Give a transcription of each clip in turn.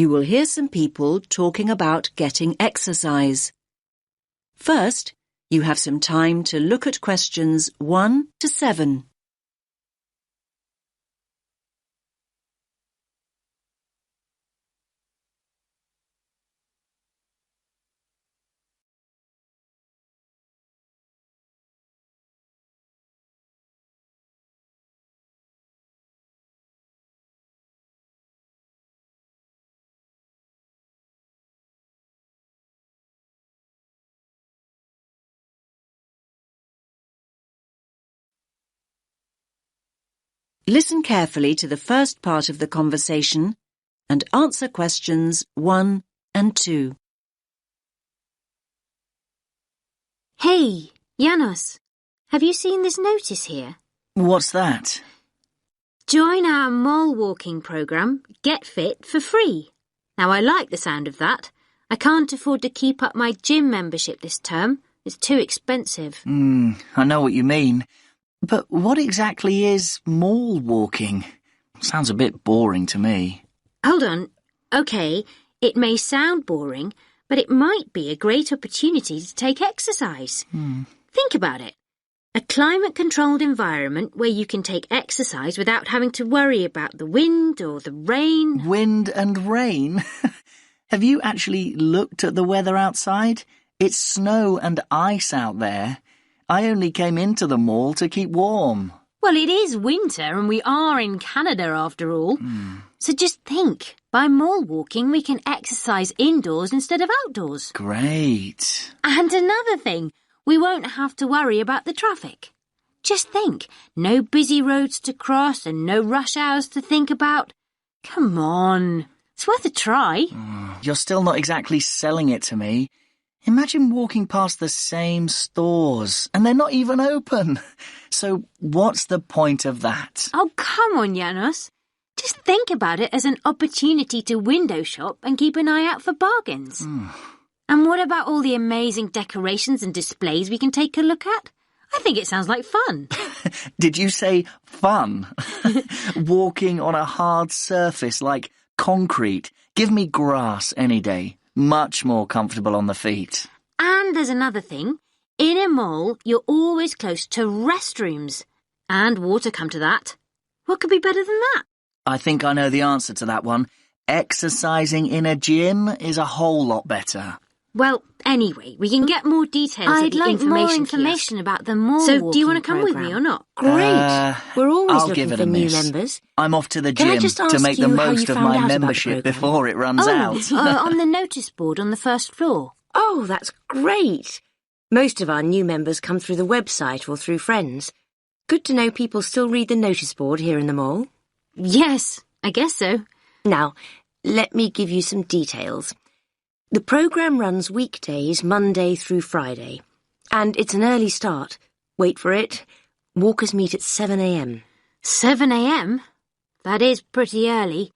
You will hear some people talking about getting exercise. First, you have some time to look at questions 1 to 7. Listen carefully to the first part of the conversation and answer questions 1 and 2. Hey, Janos, have you seen this notice here? What's that? Join our mole walking program, Get Fit, for free. Now, I like the sound of that. I can't afford to keep up my gym membership this term. It's too expensive. I know what you mean. But what exactly is mole walking? Sounds a bit boring to me. Hold on. OK, it may sound boring, but it might be a great opportunity to take exercise. Think about it. A climate-controlled environment where you can take exercise without having to worry about the wind or the rain. Wind and rain? Have you actually looked at the weather outside? It's snow and ice out there. I only came into the mall to keep warm. Well, it is winter and we are in Canada after all. So just think, by mall walking we can exercise indoors instead of outdoors. Great. And another thing, we won't have to worry about the traffic. Just think, no busy roads to cross and no rush hours to think about. Come on, it's worth a try. You're still not exactly selling it to me. Imagine walking past the same stores and they're not even open. So what's the point of that? Oh, come on, Janos. Just think about it as an opportunity to window shop and keep an eye out for bargains. And what about all the amazing decorations and displays we can take a look at? I think it sounds like fun. Did you say fun? Walking on a hard surface like concrete. Give me grass any day. Much more comfortable on the feet. And there's another thing. In a mall, you're always close to restrooms. And water, come to that. What could be better than that? I think I know the answer to that one. Exercising in a gym is a whole lot better. Well, anyway, we can get more details at the like more information about the mall So, walking do you want to come with programme. me or not? Great. We're always I'll looking give it for a new miss. members. I'm off to the Can I gym just to ask make the you how most you of found my out about the membership programme? before it runs out. On the notice board on the first floor. Oh, that's great. Most of our new members come through the website or through friends. Good to know people still read the notice board here in the mall. Yes, I guess so. Now, let me give you some details. The programme runs weekdays, Monday through Friday. And it's an early start. Wait for it. Walkers meet at 7 a.m. 7 a.m? That is pretty early.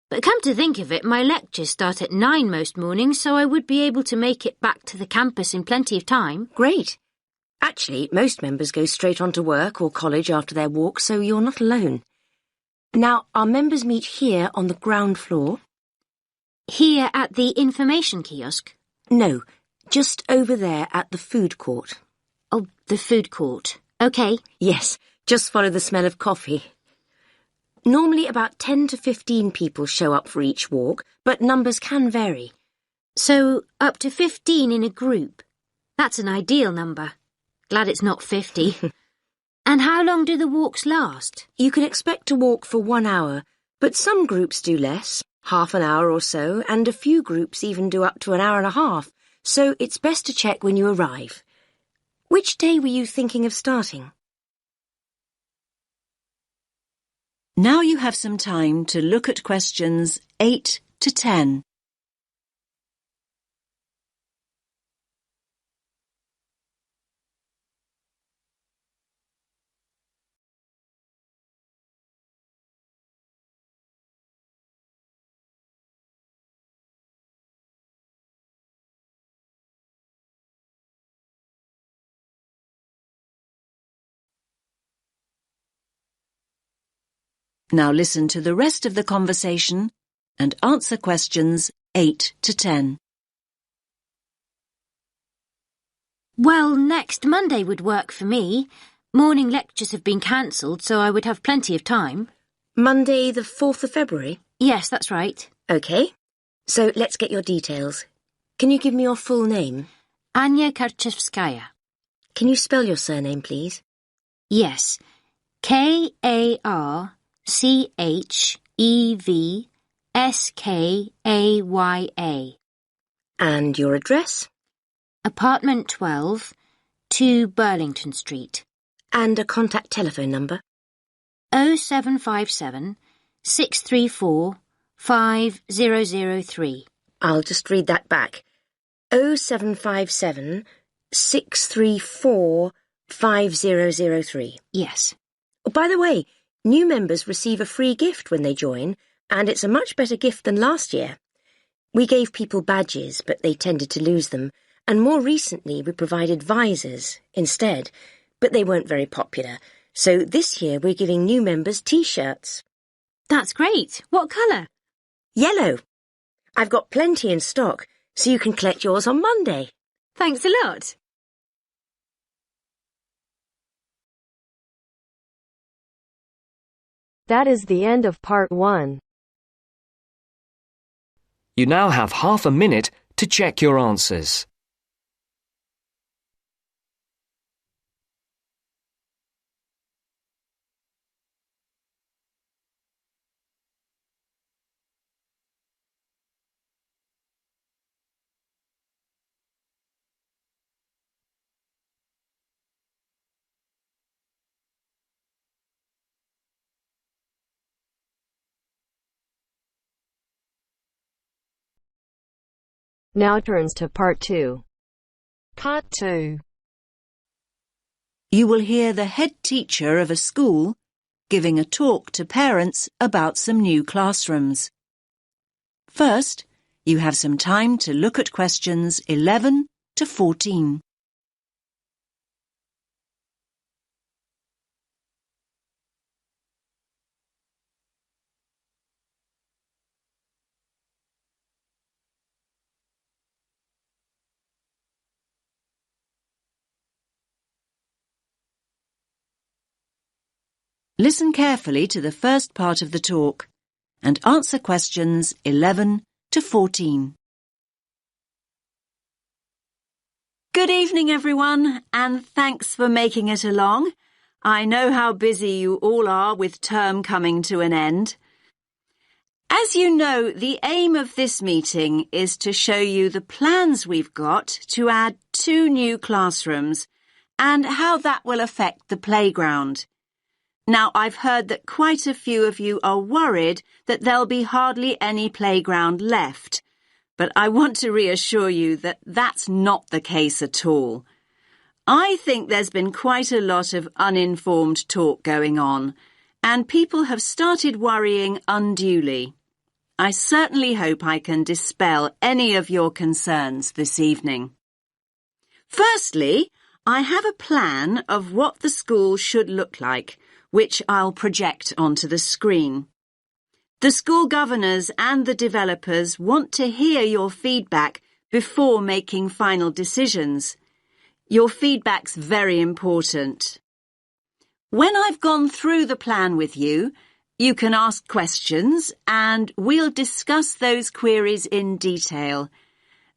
But come to think of it, my lectures start at 9 most mornings, so I would be able to make it back to the campus in plenty of time. Great. Actually, most members go straight on to work or college after their walk, so you're not alone. Now, our members meet here on the ground floor. Here at the information kiosk? No, just over there at the food court. Oh, the food court. OK. Yes, just follow the smell of coffee. Normally about 10 to 15 people show up for each walk, but numbers can vary. So, up to 15 in a group. That's an ideal number. Glad it's not 50. And how long do the walks last? You can expect to walk for 1 hour, but some groups do less, half an hour or so, and a few groups even do up to an hour and a half, so it's best to check when you arrive. Which day were you thinking of starting? Now you have some time to look at questions 8 to 10. Now listen to the rest of the conversation and answer questions 8 to 10. Well, next Monday would work for me. Morning lectures have been cancelled, so I would have plenty of time. Monday the 4th of February? Yes, that's right. OK. So let's get your details. Can you give me your full name? Anya Karczewskaya. Can you spell your surname, please? Yes. Karczewskaya. And your address? Apartment 12, 2 Burlington Street. And a contact telephone number? 0757 634 5003. I'll just read that back. 0757 634 5003. Yes. Oh, by the way, new members receive a free gift when they join, and it's a much better gift than last year. We gave people badges, but they tended to lose them, and more recently we provided visors instead, but they weren't very popular. So this year we're giving new members T-shirts. That's great. What colour? Yellow. I've got plenty in stock, so you can collect yours on Monday. Thanks a lot. That is the end of part 1. You now have half a minute to check your answers. Now turns to part 2. Part 2. You will hear the head teacher of a school giving a talk to parents about some new classrooms. First, you have some time to look at questions 11 to 14. Listen carefully to the first part of the talk and answer questions 11 to 14. Good evening, everyone, and thanks for making it along. I know how busy you all are with term coming to an end. As you know, the aim of this meeting is to show you the plans we've got to add 2 new classrooms and how that will affect the playground. Now, I've heard that quite a few of you are worried that there'll be hardly any playground left, but I want to reassure you that that's not the case at all. I think there's been quite a lot of uninformed talk going on, and people have started worrying unduly. I certainly hope I can dispel any of your concerns this evening. Firstly, I have a plan of what the school should look like, which I'll project onto the screen. The school governors and the developers want to hear your feedback before making final decisions. Your feedback's very important. When I've gone through the plan with you, you can ask questions and we'll discuss those queries in detail.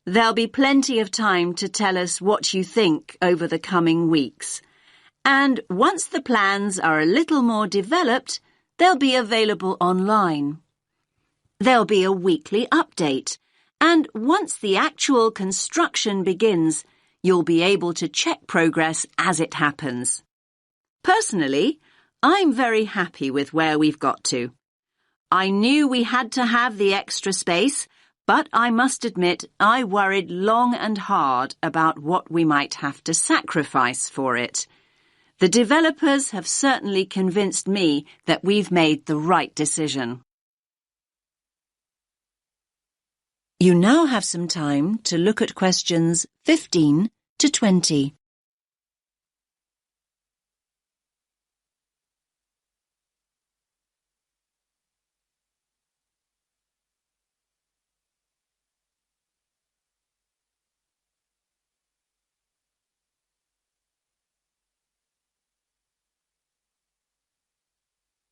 There'll be plenty of time to tell us what you think over the coming weeks. And once the plans are a little more developed, they'll be available online. There'll be a weekly update, and once the actual construction begins, you'll be able to check progress as it happens. Personally, I'm very happy with where we've got to. I knew we had to have the extra space, but I must admit I worried long and hard about what we might have to sacrifice for it. The developers have certainly convinced me that we've made the right decision. You now have some time to look at questions 15 to 20.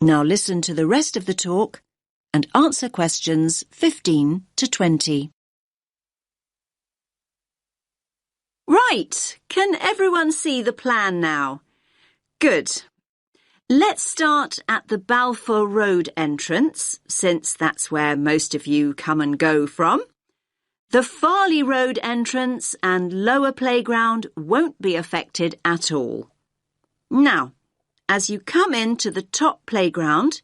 Now listen to the rest of the talk and answer questions 15 to 20. Right, can everyone see the plan now? Good. Let's start at the Balfour Road entrance, since that's where most of you come and go from. The Farley Road entrance and lower playground won't be affected at all. Now, as you come into the top playground,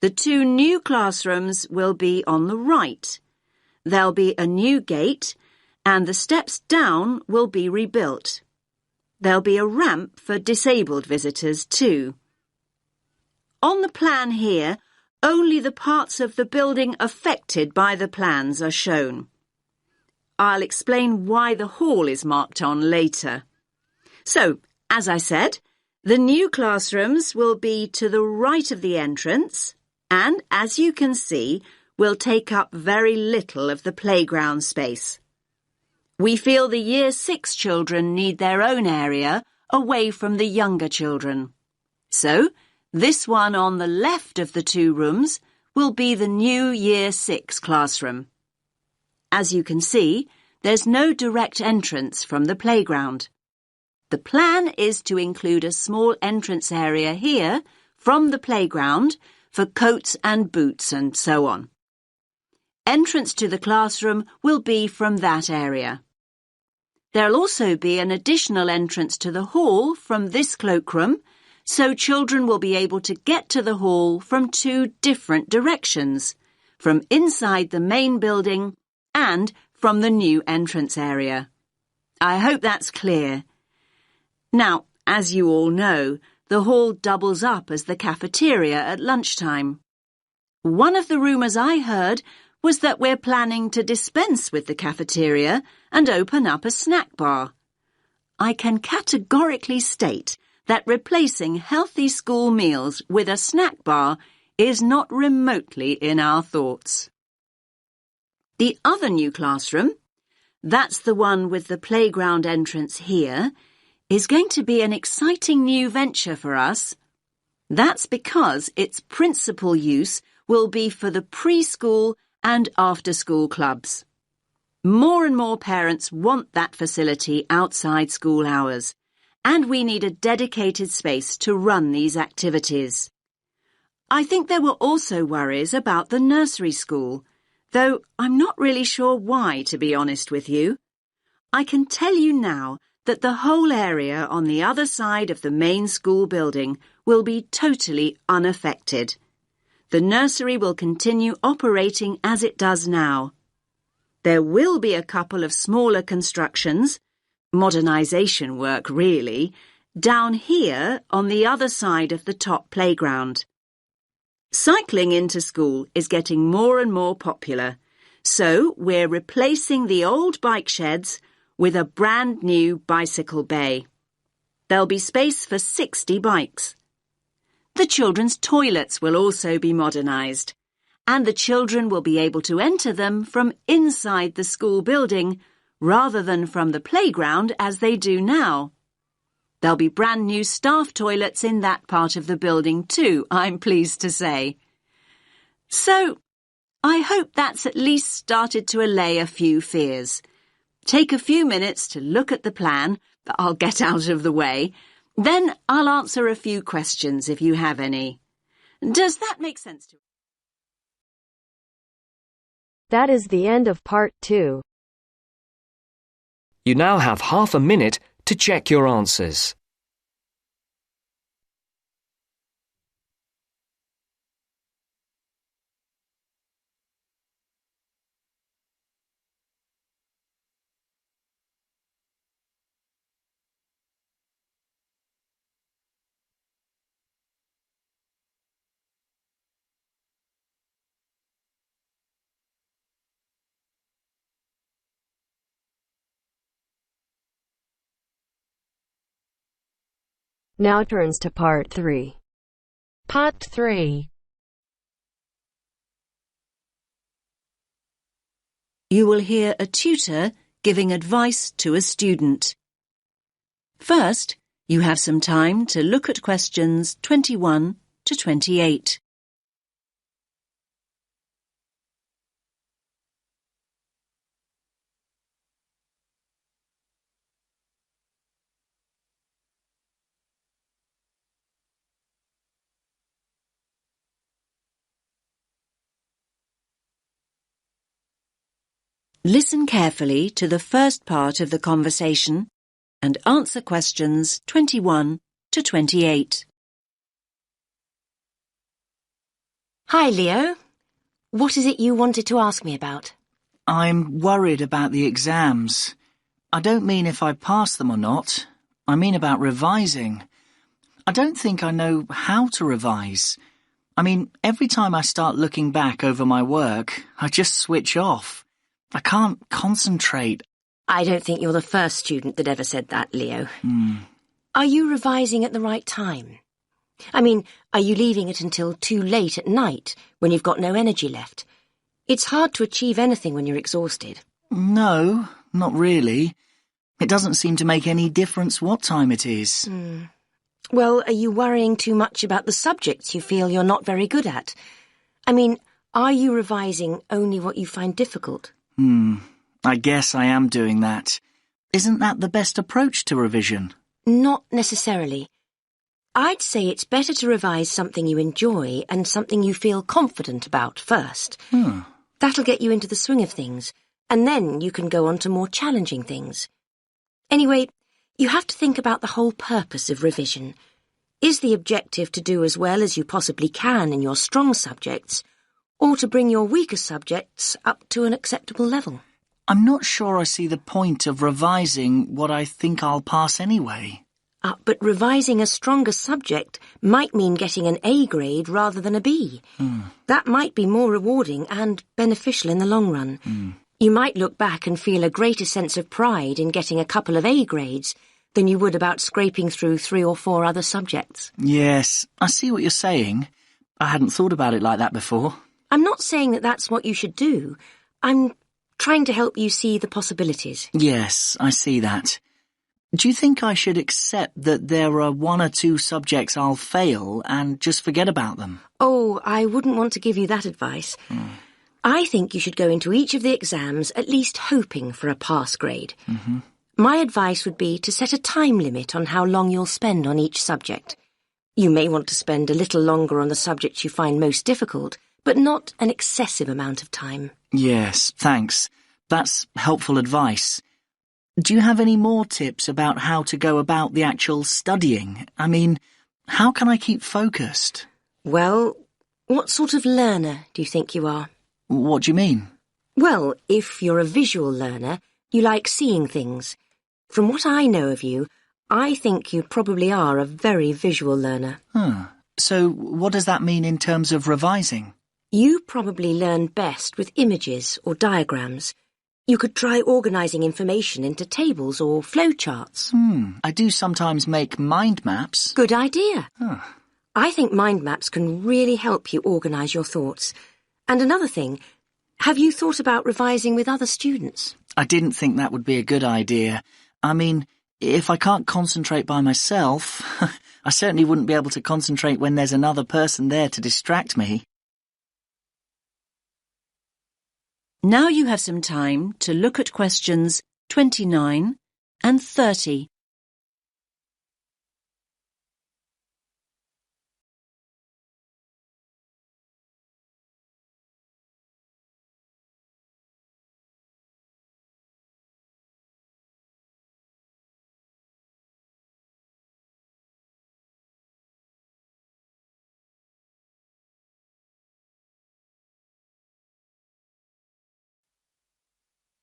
the two new classrooms will be on the right. There'll be a new gate and the steps down will be rebuilt. There'll be a ramp for disabled visitors too. On the plan here, only the parts of the building affected by the plans are shown. I'll explain why the hall is marked on later. So, as I said, the new classrooms will be to the right of the entrance and, as you can see, will take up very little of the playground space. We feel the Year 6 children need their own area away from the younger children. So, this one on the left of the two rooms will be the new Year 6 classroom. As you can see, there's no direct entrance from the playground. The plan is to include a small entrance area here from the playground for coats and boots and so on. Entrance to the classroom will be from that area. There'll also be an additional entrance to the hall from this cloakroom, so children will be able to get to the hall from two different directions, from inside the main building and from the new entrance area. I hope that's clear. Now, as you all know, the hall doubles up as the cafeteria at lunchtime. One of the rumours I heard was that we're planning to dispense with the cafeteria and open up a snack bar. I can categorically state that replacing healthy school meals with a snack bar is not remotely in our thoughts. The other new classroom, that's the one with the playground entrance here, is going to be an exciting new venture for us. That's because its principal use will be for the preschool and after-school clubs. More and more parents want that facility outside school hours, and we need a dedicated space to run these activities. I think there were also worries about the nursery school, though I'm not really sure why, to be honest with you. I can tell you now that the whole area on the other side of the main school building will be totally unaffected. The nursery will continue operating as it does now. There will be a couple of smaller constructions, modernisation work really, down here on the other side of the top playground. Cycling into school is getting more and more popular, so we're replacing the old bike sheds with a brand new bicycle bay. There'll be space for 60 bikes. The children's toilets will also be modernised, and the children will be able to enter them from inside the school building rather than from the playground as they do now. There'll be brand new staff toilets in that part of the building too, I'm pleased to say. So, I hope that's at least started to allay a few fears. Take a few minutes to look at the plan that I'll get out of the way. Then I'll answer a few questions if you have any. Does that make sense to you? That is the end of part 2. You now have half a minute to check your answers. Now turns to part 3. Part 3. You will hear a tutor giving advice to a student. First, you have some time to look at questions 21 to 28. Listen carefully to the first part of the conversation and answer questions 21 to 28. Hi, Leo. What is it you wanted to ask me about? I'm worried about the exams. I don't mean if I pass them or not. I mean about revising. I don't think I know how to revise. I mean, every time I start looking back over my work, I just switch off. I can't concentrate. I don't think you're the first student that ever said that, Leo. Hmm. Are you revising at the right time? I mean, are you leaving it until too late at night when you've got no energy left? It's hard to achieve anything when you're exhausted. No, not really. It doesn't seem to make any difference what time it is. Well, are you worrying too much about the subjects you feel you're not very good at? I mean, are you revising only what you find difficult? I guess I am doing that. Isn't that the best approach to revision? Not necessarily. I'd say it's better to revise something you enjoy and something you feel confident about first. That'll get you into the swing of things, and then you can go on to more challenging things. Anyway, you have to think about the whole purpose of revision. Is the objective to do as well as you possibly can in your strong subjects, or to bring your weaker subjects up to an acceptable level? I'm not sure I see the point of revising what I think I'll pass anyway. But revising a stronger subject might mean getting an A grade rather than a B. That might be more rewarding and beneficial in the long run. You might look back and feel a greater sense of pride in getting a couple of A grades than you would about scraping through 3 or 4 other subjects. Yes, I see what you're saying. I hadn't thought about it like that before. I'm not saying that that's what you should do. I'm trying to help you see the possibilities. Yes, I see that. Do you think I should accept that there are 1 or 2 subjects I'll fail and just forget about them? Oh, I wouldn't want to give you that advice. I think you should go into each of the exams at least hoping for a pass grade. My advice would be to set a time limit on how long you'll spend on each subject. You may want to spend a little longer on the subjects you find most difficult, but not an excessive amount of time. Yes, thanks. That's helpful advice. Do you have any more tips about how to go about the actual studying? I mean, how can I keep focused? Well, what sort of learner do you think you are? What do you mean? Well, if you're a visual learner, you like seeing things. From what I know of you, I think you probably are a very visual learner. So what does that mean in terms of revising? You probably learn best with images or diagrams. You could try organising information into tables or flowcharts. I do sometimes make mind maps. Good idea. I think mind maps can really help you organise your thoughts. And another thing, have you thought about revising with other students? I didn't think that would be a good idea. I mean, if I can't concentrate by myself, I certainly wouldn't be able to concentrate when there's another person there to distract me. Now you have some time to look at questions 29 and 30.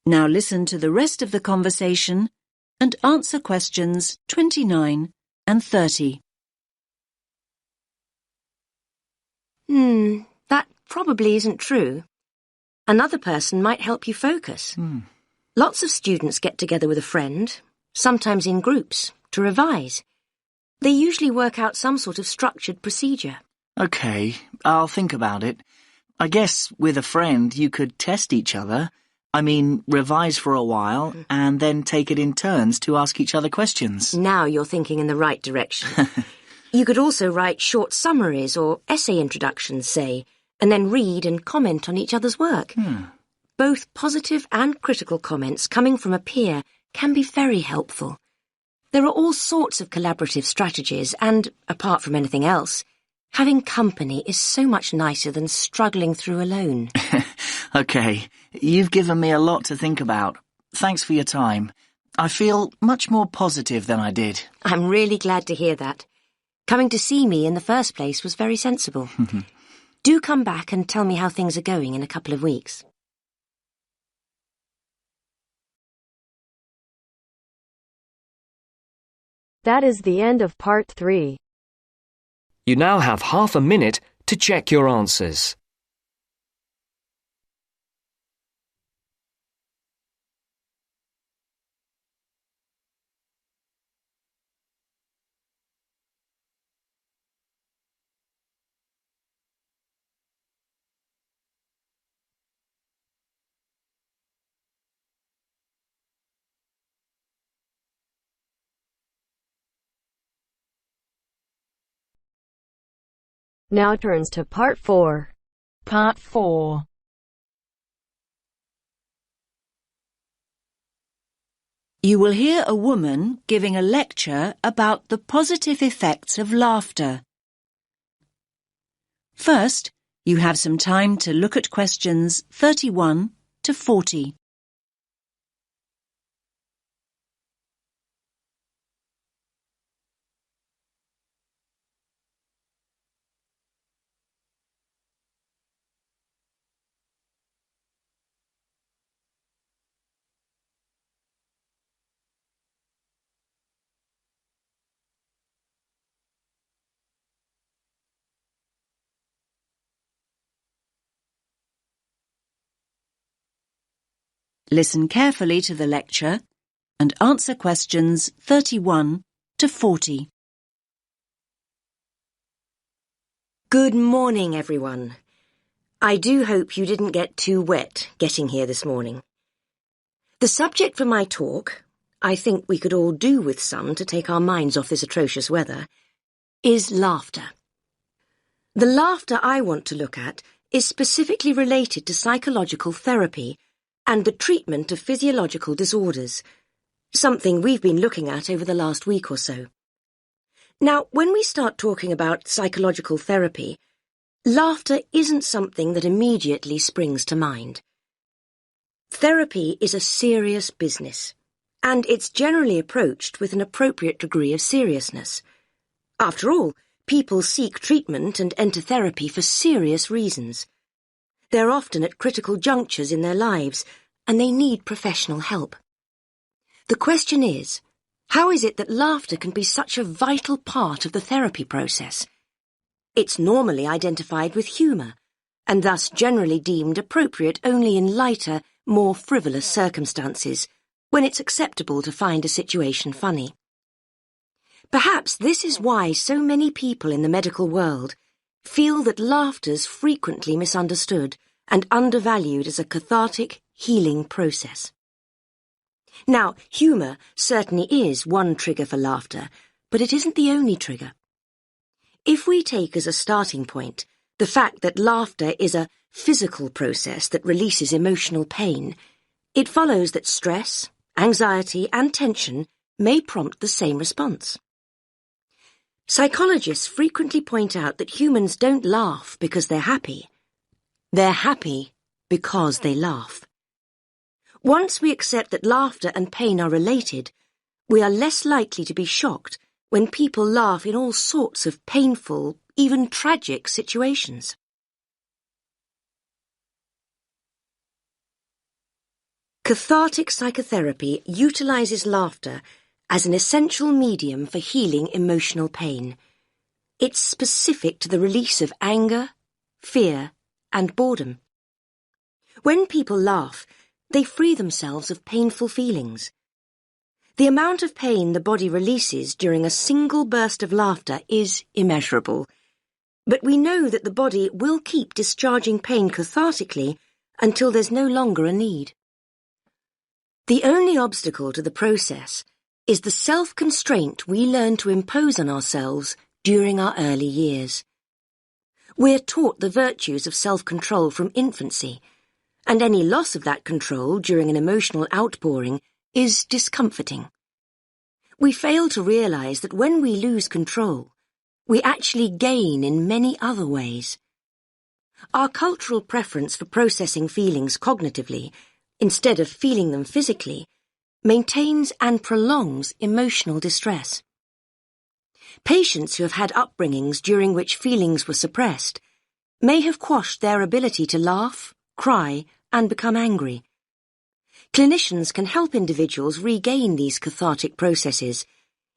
Now listen to the rest of the conversation and answer questions 29 and 30. That probably isn't true. Another person might help you focus. Lots of students get together with a friend, sometimes in groups, to revise. They usually work out some sort of structured procedure. Okay, I'll think about it. I guess with a friend you could test each other. I mean, revise for a while and then take it in turns to ask each other questions. Now you're thinking in the right direction. You could also write short summaries or essay introductions, say, and then read and comment on each other's work. Both positive and critical comments coming from a peer can be very helpful. There are all sorts of collaborative strategies and, apart from anything else, having company is so much nicer than struggling through alone. OK, you've given me a lot to think about. Thanks for your time. I feel much more positive than I did. I'm really glad to hear that. Coming to see me in the first place was very sensible. Do come back and tell me how things are going in a couple of weeks. That is the end of part 3. You now have half a minute to check your answers. Now turns to part 4. Part 4. You will hear a woman giving a lecture about the positive effects of laughter. First, you have some time to look at questions 31 to 40. Listen carefully to the lecture and answer questions 31 to 40. Good morning, everyone. I do hope you didn't get too wet getting here this morning. The subject for my talk, I think we could all do with some to take our minds off this atrocious weather, is laughter. The laughter I want to look at is specifically related to psychological therapy and the treatment of physiological disorders, something we've been looking at over the last week or so. Now, when we start talking about psychological therapy, laughter isn't something that immediately springs to mind. Therapy is a serious business, and it's generally approached with an appropriate degree of seriousness. After all, people seek treatment and enter therapy for serious reasons. They're often at critical junctures in their lives, and they need professional help. The question is, how is it that laughter can be such a vital part of the therapy process? It's normally identified with humour, and thus generally deemed appropriate only in lighter, more frivolous circumstances, when it's acceptable to find a situation funny. Perhaps this is why so many people in the medical world feel that laughter's frequently misunderstood and undervalued as a cathartic, healing process. Now, humour certainly is one trigger for laughter, but it isn't the only trigger. If we take as a starting point the fact that laughter is a physical process that releases emotional pain, it follows that stress, anxiety, and tension may prompt the same response. Psychologists frequently point out that humans don't laugh because they're happy. They're happy because they laugh. Once we accept that laughter and pain are related, we are less likely to be shocked when people laugh in all sorts of painful, even tragic situations. Cathartic psychotherapy utilizes laughter as an essential medium for healing emotional pain. It's specific to the release of anger, fear, and boredom. When people laugh, they free themselves of painful feelings. The amount of pain the body releases during a single burst of laughter is immeasurable, but we know that the body will keep discharging pain cathartically until there's no longer a need. The only obstacle to the process is the self-constraint we learn to impose on ourselves during our early years. We're taught the virtues of self-control from infancy, and any loss of that control during an emotional outpouring is discomforting. We fail to realize that when we lose control, we actually gain in many other ways. Our cultural preference for processing feelings cognitively, instead of feeling them physically, maintains and prolongs emotional distress. Patients who have had upbringings during which feelings were suppressed may have quashed their ability to laugh, cry, and become angry. Clinicians can help individuals regain these cathartic processes,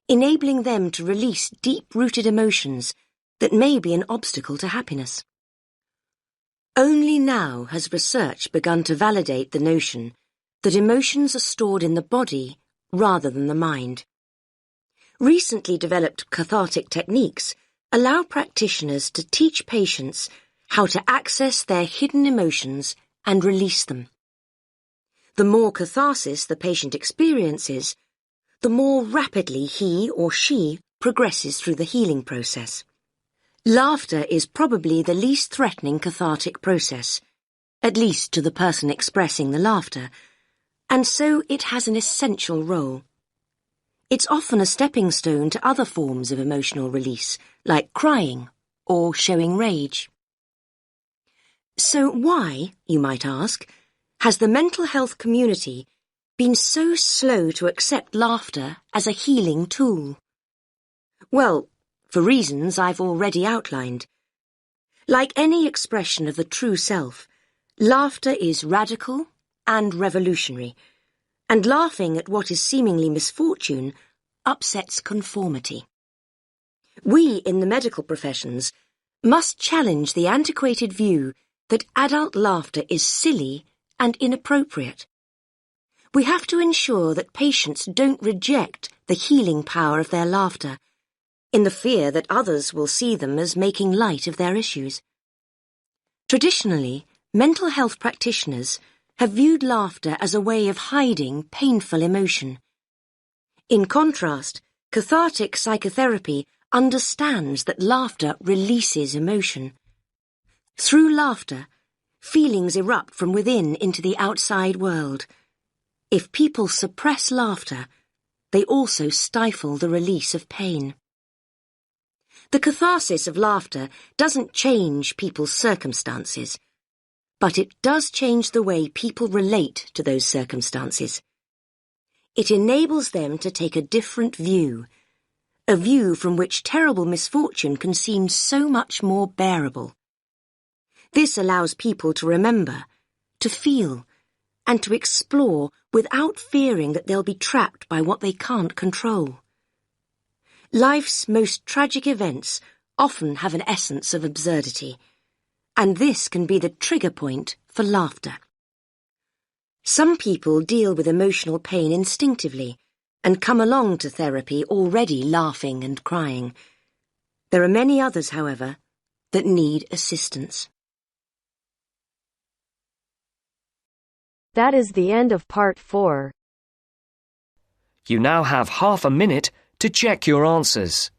enabling them to release deep-rooted emotions that may be an obstacle to happiness. Only now has research begun to validate the notion that emotions are stored in the body rather than the mind. Recently developed cathartic techniques allow practitioners to teach patients how to access their hidden emotions and release them. The more catharsis the patient experiences, the more rapidly he or she progresses through the healing process. Laughter is probably the least threatening cathartic process, at least to the person expressing the laughter, and so it has an essential role. It's often a stepping stone to other forms of emotional release, like crying or showing rage. So why, you might ask, has the mental health community been so slow to accept laughter as a healing tool? Well, for reasons I've already outlined. Like any expression of the true self, laughter is radical and revolutionary, and laughing at what is seemingly misfortune upsets conformity. We in the medical professions must challenge the antiquated view that adult laughter is silly and inappropriate. We have to ensure that patients don't reject the healing power of their laughter, in the fear that others will see them as making light of their issues. Traditionally, mental health practitioners have viewed laughter as a way of hiding painful emotion. In contrast, cathartic psychotherapy understands that laughter releases emotion. Through laughter, feelings erupt from within into the outside world. If people suppress laughter, they also stifle the release of pain. The catharsis of laughter doesn't change people's circumstances, but it does change the way people relate to those circumstances. It enables them to take a different view, a view from which terrible misfortune can seem so much more bearable. This allows people to remember, to feel, and to explore without fearing that they'll be trapped by what they can't control. Life's most tragic events often have an essence of absurdity, and this can be the trigger point for laughter. Some people deal with emotional pain instinctively and come along to therapy already laughing and crying. There are many others, however, that need assistance. That is the end of part 4. You now have half a minute to check your answers.